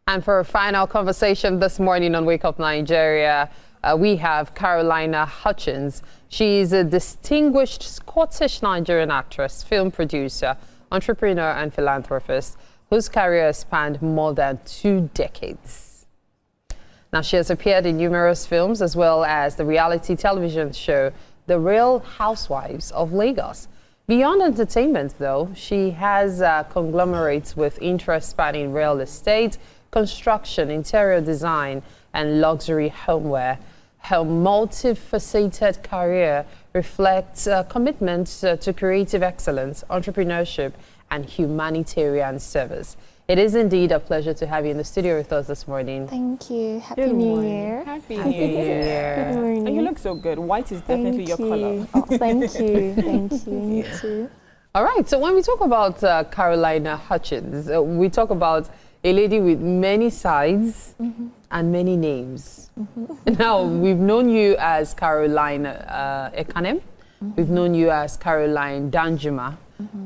And for a final conversation this morning on Wake Up Nigeria, we have Carolyna Hutchings. She is a distinguished Scottish-Nigerian actress, film producer, entrepreneur, and philanthropist whose career spanned more than 2 decades. Now, she has appeared in numerous films as well as the reality television show The Real Housewives of Lagos. Beyond entertainment, though, she has conglomerates with interests spanning real estate, construction, interior design, and luxury homeware. Her multifaceted career reflects a commitment to creative excellence, entrepreneurship, and humanitarian service. It is indeed a pleasure to have you in the studio with us this morning. Thank you. Happy New Year. Happy New Year. Good morning. And you look so good. White is definitely your color. Oh, thank you. Thank you. You too. All right, so when we talk about Carolyna Hutchings, we talk about a lady with many sides and many names. Now, we've known you as Carolyna Ekanem. We've known you as Caroline Danjuma.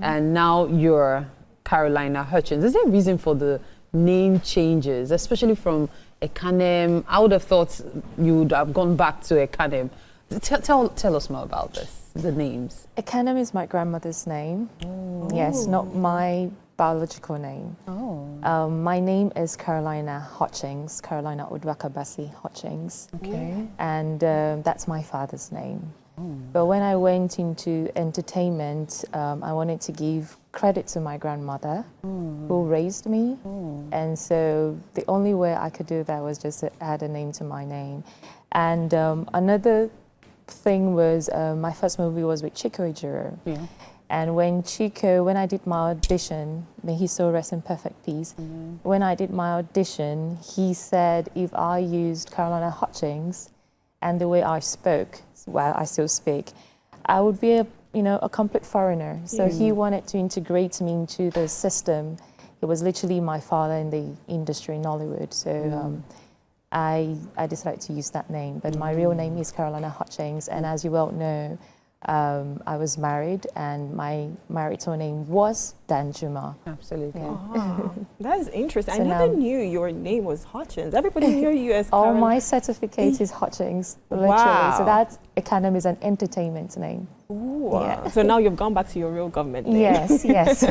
And now you're Carolyna Hutchings. Is there a reason for the name changes, especially from Ekanem? I would have thought you would have gone back to Ekanem. Tell us more about this, the names. Ekanem is my grandmother's name. Yes, not my biological name. My name is Carolyna Hutchings, Carolyna Udwakabasi Hutchings. Okay. And that's my father's name. But when I went into entertainment, I wanted to give credit to my grandmother who raised me. And so the only way I could do that was just to add a name to my name. And another thing was my first movie was with Chico Ejiro. Yeah. And when I did my audition, may he so rest in perfect peace, when I did my audition, he said if I used Carolyna Hutchings and the way I spoke, well, I still speak, I would be a complete foreigner. So he wanted to integrate me into the system. He was literally my father in the industry in Hollywood. So I decided to use that name. But my real name is Carolyna Hutchings. And as you well know, I was married, and my marital name was Danjuma. Absolutely. Yeah. Oh, that is interesting. So I never knew your name was Hutchings. Everybody knew you as all my certificate is Hutchings, literally. Wow. So that Ekanem is an entertainment name. Ooh, Yeah. So now you've gone back to your real government name. Yes, yes.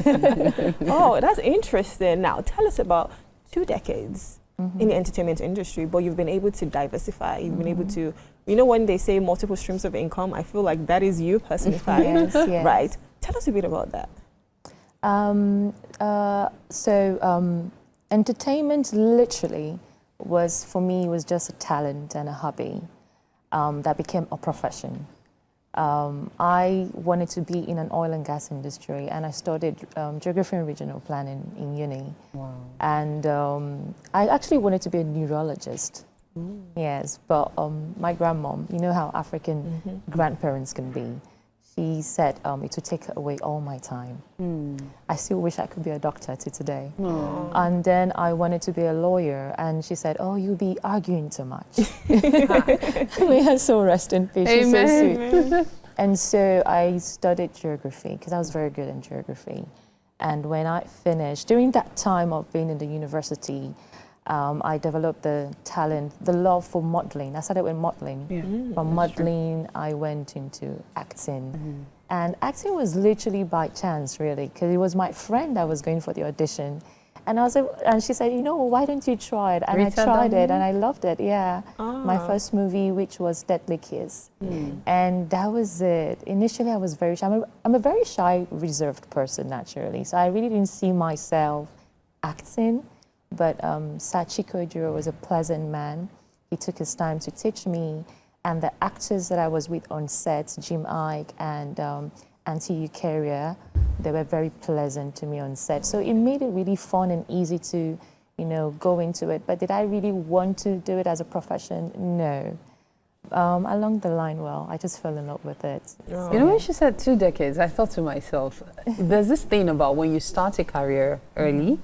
Oh, that's interesting. Now, tell us about 2 decades in the entertainment industry, but you've been able to diversify. You've been able to, when they say multiple streams of income, I feel like that is you personified, Yes, yes. right? Tell us a bit about that. Entertainment literally was, for me, was just a talent and a hobby that became a profession. I wanted to be in an oil and gas industry, and I studied geography and regional planning in uni. Wow. And I actually wanted to be a neurologist. Yes, but my grandmom, you know how African grandparents can be. She said it would take away all my time. I still wish I could be a doctor to today. And then I wanted to be a lawyer, and she said, "Oh, you'll be arguing too much." May her soul rest in peace. She's so sweet. And so I studied geography because I was very good in geography. And when I finished, during that time of being in the university, I developed the talent, the love for modeling. I started with modeling. From modeling, I went into acting. And acting was literally by chance, really, because it was my friend that was going for the audition. And she said, why don't you try it? And I tried it, and I loved it, yeah. My first movie, which was Deadly Kiss. And that was it. Initially, I was very shy. I'm a very shy, reserved person, naturally. So I really didn't see myself acting. But Chico Ejiro was a pleasant man. He took his time to teach me. And the actors that I was with on set, Jim Ike and Auntie Eukarya, they were very pleasant to me on set. So it made it really fun and easy to, go into it. But did I really want to do it as a profession? No. Along the line, I just fell in love with it. You know, when she said 2 decades, I thought to myself, there's this thing about when you start a career early,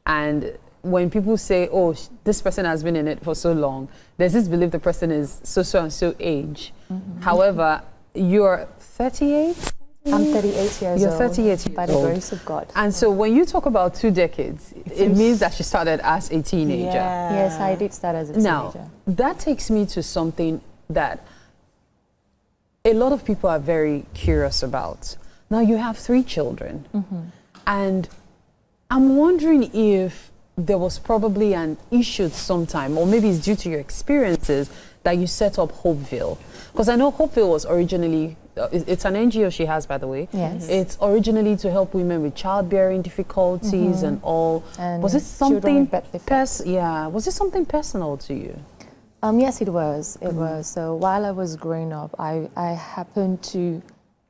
and when people say, oh, this person has been in it for so long, there's this belief the person is so and so age. However, you're 38? I'm 38 years You're old. 38 years by the old. grace of God. And so when you talk about 2 decades, it means that she started as a teenager. Yeah. Yes, I did start as a teenager. Now, that takes me to something that a lot of people are very curious about. Now, you have 3 children, and I'm wondering if there was probably an issue sometime, or maybe it's due to your experiences, that you set up Hopeville. Because I know Hopeville was originally, it's an NGO she has, by the way. Yes. It's originally to help women with childbearing difficulties and all. And was it children something with birth defects. was it something personal to you? Yes, it was. It was. So while I was growing up, I happened to,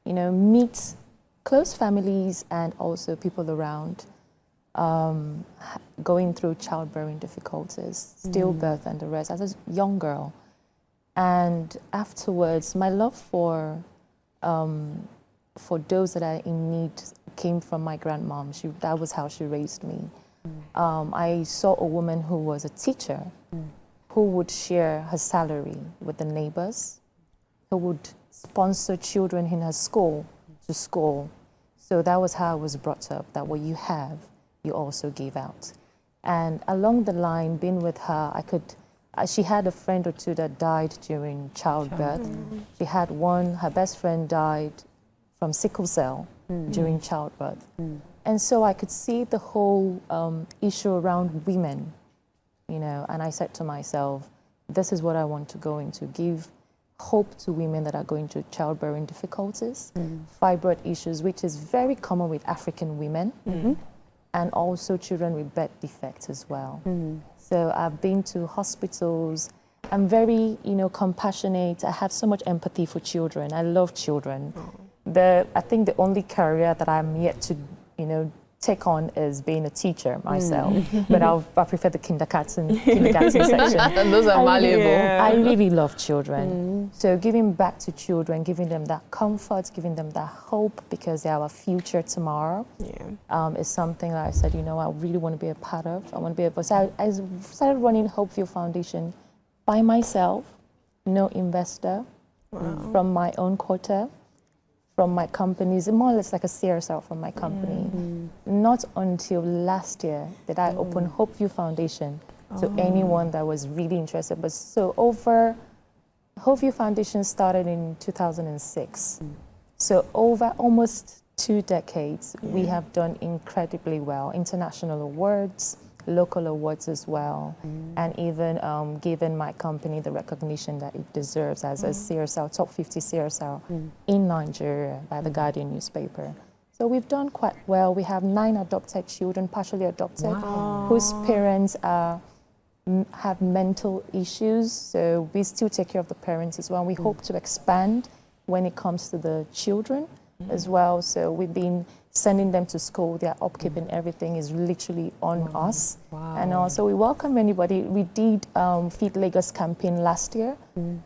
meet close families and also people around going through childbearing difficulties, stillbirth and the rest, as a young girl. And afterwards, my love for those that are in need came from my grandmom. That was how she raised me. I saw a woman who was a teacher who would share her salary with the neighbors, who would sponsor children in her school to school. So that was how I was brought up, that what you have, you also give out. And along the line, being with her, she had a friend or two that died during childbirth. She had one, her best friend died from sickle cell during childbirth. And so I could see the whole issue around women, and I said to myself, this is what I want to go into, give hope to women that are going through childbearing difficulties, fibroid issues, which is very common with African women, and also children with birth defects as well. So I've been to hospitals. I'm very, compassionate. I have so much empathy for children. I love children. I think the only career that I'm yet to, take on is being a teacher myself. But I prefer the kindergarten section. And those are malleable. I really love children. So giving back to children, giving them that comfort, giving them that hope, because they are our future tomorrow, is something that I said, I really want to be a part of. I want to be able. So I started running Hopeville Foundation by myself, no investor, from my own quota, from my companies, more or less like a CSR from my company. Not until last year did I open Hopeville Foundation to anyone that was really interested. But so Hopeville Foundation started in 2006. So over almost 2 decades, we have done incredibly well. International awards, local awards as well, and even given my company the recognition that it deserves as a CSR, top 50 CSR in Nigeria by the Guardian newspaper. So we've done quite well. We have 9 adopted children, partially adopted, whose parents have mental issues. So we still take care of the parents as well. We hope to expand when it comes to the children as well. So we've been sending them to school, their upkeep and everything is literally on us. And also we welcome anybody. We did Feed Lagos campaign last year,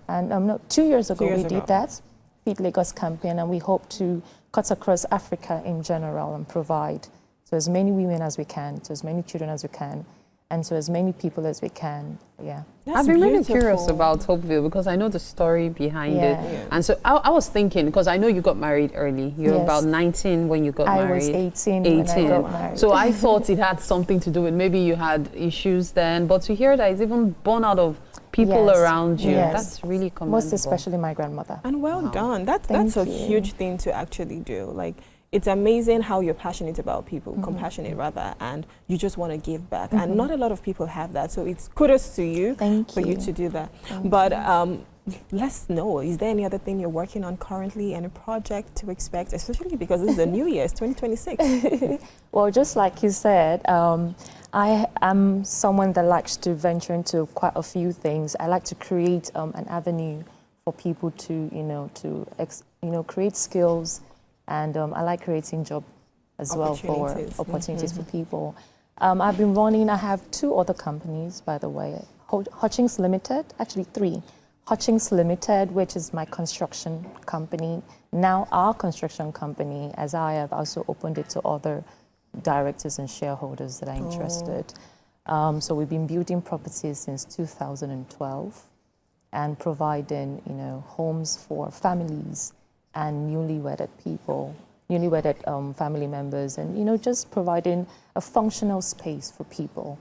and 2 years ago we did that, Feed Lagos campaign, and we hope to cut across Africa in general and provide to as many women as we can, to as many children as we can, and to as many people as we can. I've been really curious about Hopeville because I know the story behind it. And so I was thinking, because I know you got married early. You were about 19 when you got married. I was 18 when I got married. So I thought it had something to do with maybe you had issues then. But to hear that it's even born out of people around you, that's really commendable. Most especially my grandmother. And well done. That's a huge thing to actually do. Like, it's amazing how you're passionate about people, compassionate rather, and you just want to give back. And not a lot of people have that. So it's kudos to you for you to do that. But let's know, is there any other thing you're working on currently, any project to expect, especially because this is a new year, it's 2026? Well, just like you said, I am someone that likes to venture into quite a few things. I like to create an avenue for people to, create skills. And I like creating job as well for opportunities for people. I have 2 other companies, by the way. Hutchings Limited, actually 3. Hutchings Limited, which is my construction company. Now our construction company, as I have also opened it to other directors and shareholders that are interested. So we've been building properties since 2012 and providing, homes for families and newly wedded people, newly wedded family members, and just providing a functional space for people.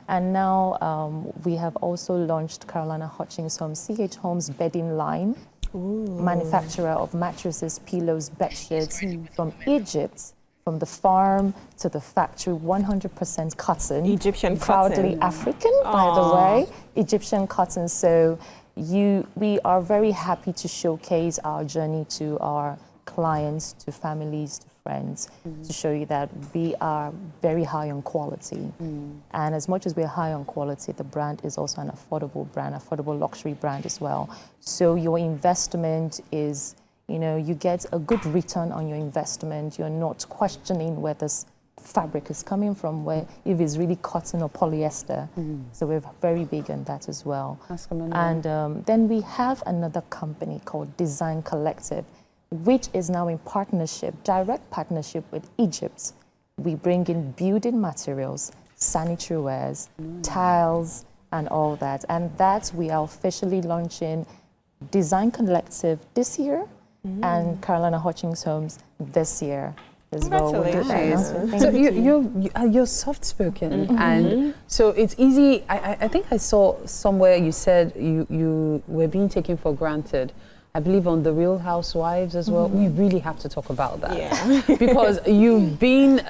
And now we have also launched Carolyna Hutchings Homes, CH Homes bedding line, manufacturer of mattresses, pillows, bed sheets from Egypt, from the farm to the factory, 100% cotton. Egyptian proudly cotton. African, by the way, Egyptian cotton. So we are very happy to showcase our journey to our clients, to families, to friends, to show you that we are very high on quality. And as much as we're high on quality, the brand is also an affordable brand, affordable luxury brand as well. So your investment is, you get a good return on your investment. You're not questioning where this fabric is coming from, where if it's really cotton or polyester. So we're very big on that as well. That's commendable. And then we have another company called Design Collective, which is now in partnership, direct partnership with Egypt. We bring in building materials, sanitary wares, tiles, and all that. And that we are officially launching Design Collective this year and Carolyna Hutchings Homes this year as well. Congratulations. So you're soft-spoken, and so it's easy. I think I saw somewhere you said you were being taken for granted. I believe on The Real Housewives as well. We really have to talk about that. Yeah. Because you've been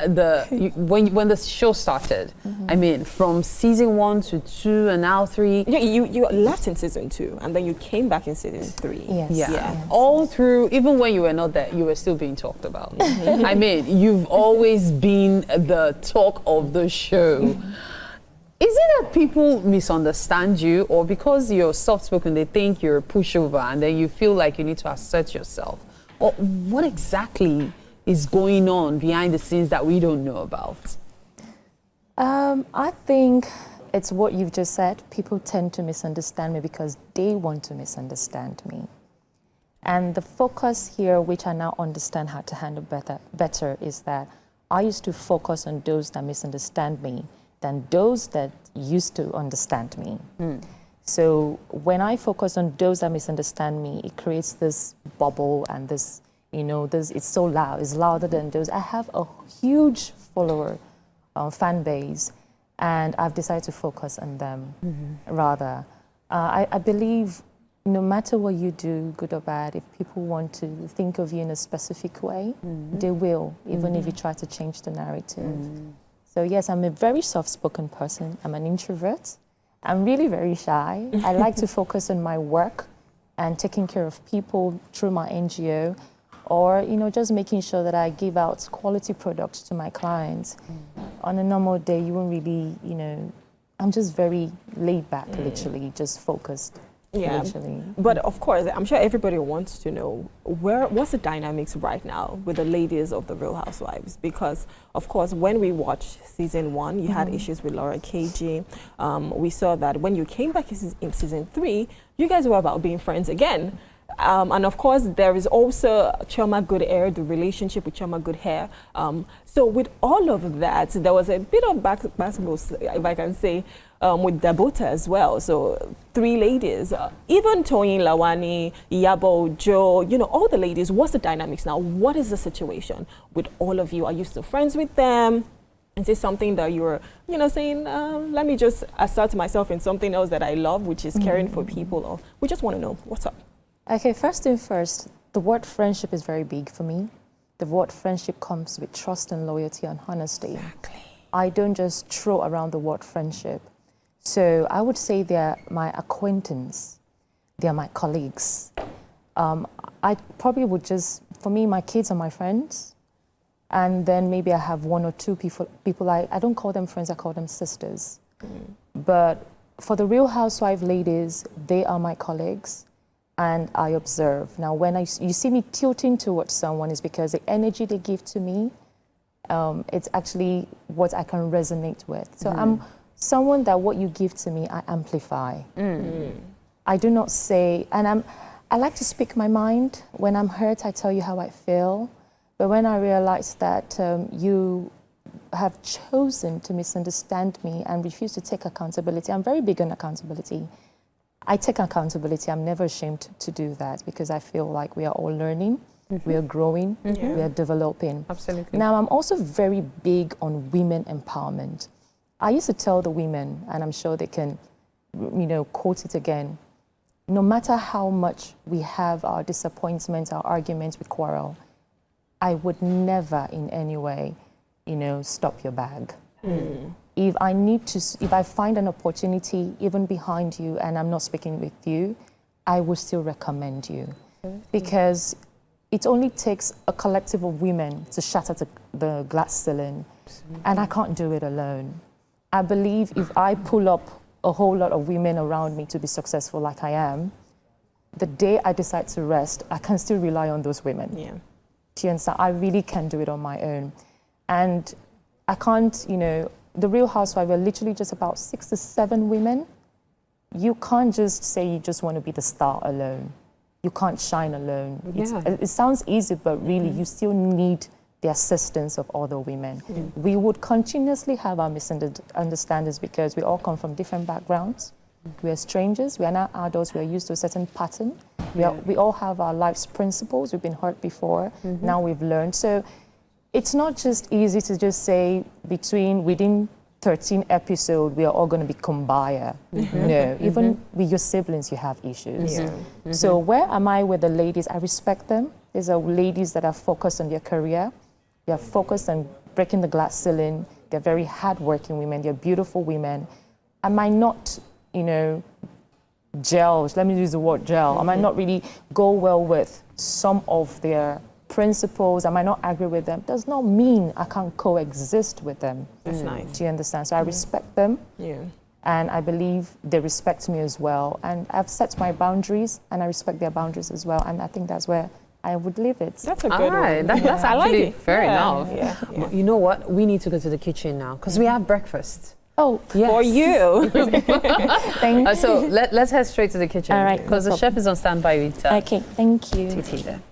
when the show started, I mean, from season 1 to 2 and now 3. Yeah, you left in season 2 and then you came back in season 3. Yes. Yeah. Yes. All through, even when you were not there, you were still being talked about. I mean, you've always been the talk of the show. Is it that people misunderstand you, or because you're soft-spoken, they think you're a pushover and then you feel like you need to assert yourself? Or what exactly is going on behind the scenes that we don't know about? I think it's what you've just said. People tend to misunderstand me because they want to misunderstand me. And the focus here, which I now understand how to handle better, is that I used to focus on those that misunderstand me than those that used to understand me. So when I focus on those that misunderstand me, it creates this bubble and this, it's so loud, it's louder than those. I have a huge follower fan base, and I've decided to focus on them rather. I believe no matter what you do, good or bad, if people want to think of you in a specific way, they will, even if you try to change the narrative. So yes, I'm a very soft-spoken person. I'm an introvert. I'm really very shy. I like to focus on my work and taking care of people through my NGO, or just making sure that I give out quality products to my clients. On a normal day, you won't really, I'm just very laid back, literally, just focused. Yeah, literally. But of course, I'm sure everybody wants to know what's the dynamics right now with the ladies of The Real Housewives, because of course when we watched season 1, you had issues with Laura KG. We saw that when you came back in season 3, you guys were about being friends again. And of course, there is also Chioma Good Air, the relationship with Chioma Good Hair. So with all of that, there was a bit of basketball, if I can say, with Dabota as well. So 3 ladies, even Toyin Lawani, Iyabo, Joe, all the ladies. What's the dynamics now? What is the situation with all of you? Are you still friends with them? Is this something that you're, saying, let me just assert myself in something else that I love, which is caring for people? Or we just want to know, what's up? Okay, first thing first, the word friendship is very big for me. The word friendship comes with trust and loyalty and honesty. Exactly. I don't just throw around the word friendship. So I would say they're my acquaintance. They're my colleagues. I probably would for me, my kids are my friends. And then maybe I have 1 or 2 people I don't call them friends, I call them sisters. But for the Real Housewife ladies, they are my colleagues. And I observe. Now, when you see me tilting towards someone, is because the energy they give to me, it's actually what I can resonate with. So I'm someone that what you give to me, I amplify. I do not say, and I like to speak my mind. When I'm hurt, I tell you how I feel. But when I realize that you have chosen to misunderstand me and refuse to take accountability, I'm very big on accountability. I take accountability. I'm never ashamed to do that because I feel like we are all learning. we are growing, we are developing. Absolutely. Now, I'm also very big on women empowerment. I used to tell the women, and I'm sure they can, quote it again, no matter how much we have our disappointments, our arguments, we quarrel, I would never in any way, stop your bag. If I find an opportunity even behind you and I'm not speaking with you, I will still recommend you. Because it only takes a collective of women to shatter the glass ceiling, and I can't do it alone. I believe if I pull up a whole lot of women around me to be successful like I am, the day I decide to rest, I can still rely on those women. Yeah. Do you understand? I really can do it on my own. And I can't, the Real Housewife, we're literally just about 6 to 7 women. You can't just say you just want to be the star alone. You can't shine alone. It sounds easy, but really you still need the assistance of other women. We would continuously have our misunderstandings because we all come from different backgrounds. We are strangers, we are not adults, we are used to a certain pattern. We all have our life's principles, we've been hurt before, now we've learned. So it's not just easy to just say within 13 episodes, we are all going to be kumbaya. No, even with your siblings, you have issues. So where am I with the ladies? I respect them. These are ladies that are focused on their career. They are focused on breaking the glass ceiling. They're very hardworking women. They're beautiful women. I might not, gel, let me use the word gel. I might not really go well with some of their principles. I might not agree with them. Does not mean I can't coexist with them. That's nice. Do you understand? So I respect them. Yeah. And I believe they respect me as well. And I've set my boundaries and I respect their boundaries as well. And I think that's where I would leave it. That's a good one. That's I like actually it. fair enough. Yeah. You know what? We need to go to the kitchen now because we have breakfast. Oh, yes. For you. thank you. So let's head straight to the kitchen. All right, Because no the chef is on standby with Okay, thank you. Titi there.